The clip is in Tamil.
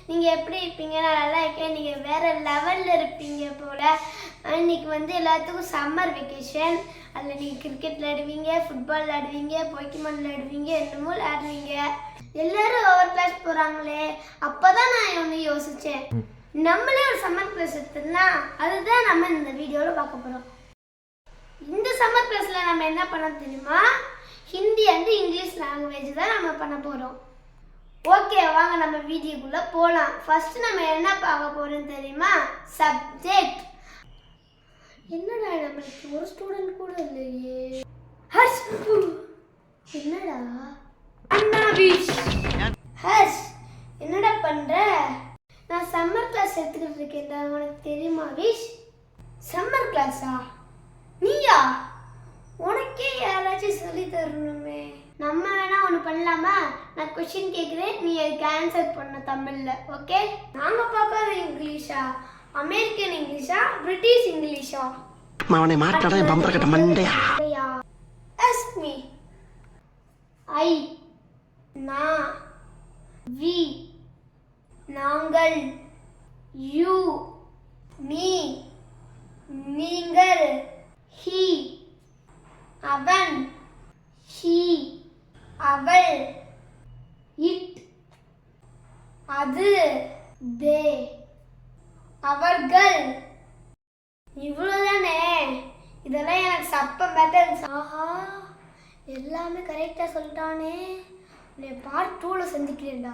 நீங்கள் எப்படி இருப்பீங்க? நான் நல்லா இருக்கேன். நீங்கள் வேறு லெவலில் இருப்பீங்க போல். இன்னைக்கு வந்து எல்லாத்துக்கும் சம்மர் வெக்கேஷன். அதில் நீங்கள் கிரிக்கெட் விளையாடுவீங்க, ஃபுட்பால் விளையாடுவீங்க, போக்கிமான் விளையாடுவீங்க, என்னமோ விளையாடுவீங்க. எல்லோரும் ஓவர் கிளாஸ் போகிறாங்களே, அப்போ தான் நான் வந்து யோசித்தேன், நம்மளே ஒரு சம்மர் கிளாஸ் எடுத்துடலாம். அதுதான் நம்ம இந்த வீடியோவில் பார்க்க போகிறோம். இந்த சம்மர் கிளாஸில் நம்ம என்ன பண்ண தெரியுமா? ஹிந்தி அண்ட் இங்கிலீஷ் லாங்குவேஜ் தான் நம்ம பண்ண போகிறோம். ஓகே, வாங்க நம்ம வீடியோக்குள்ளே போகலாம். ஃபர்ஸ்ட் நம்ம என்ன பார்க்க போகிறோம் தெரியுமா? சப்ஜெக்ட். என்னடா நம்மளுக்கு ஒரு ஸ்டூடெண்ட் கூட இல்லையே. ஹர்ஷ், என்னடா அண்ணாவிஷ். ஹர்ஷ், என்னடா பண்ணுற? நான் சம்மர் கிளாஸ் எடுத்துக்கிட்டு இருக்கேன்டா, உனக்கு தெரியுமா விஷ்? சம்மர் கிளாஸா? நீயா? உனக்கே யாராச்சும் சொல்லி தரணுமே. நம்ம வேணா ஒன்று பண்ணலாமா? நான் கொஸ்டின் கேட்குறேன், நீ அதுக்கு ஆன்சர் பண்ண தமிழில். ஓகே? நாங்கள் பார்க்காத இங்கிலீஷா? அமெரிக்கன் இங்கிலீஷா? பிரிட்டிஷ் இங்கிலீஷா? அவனை மாட்டாடா பம்பர கட்ட மண்டையா. Ask me. ஐ, நான், வி, நாங்கள், யூ, நீ, நீங்கள், ஹி, அவன், ஷீ, அவள், இட், அது, தே, அவர்கள். இவ்வளோதானே? இதெல்லாம் எனக்கு சப்ப மெத்தட்ஸ். ஆஹா, எல்லாமே கரெக்டாக சொல்லிட்டானே. நான் பார்ட் 2ல சந்திக்கிறேன்டா.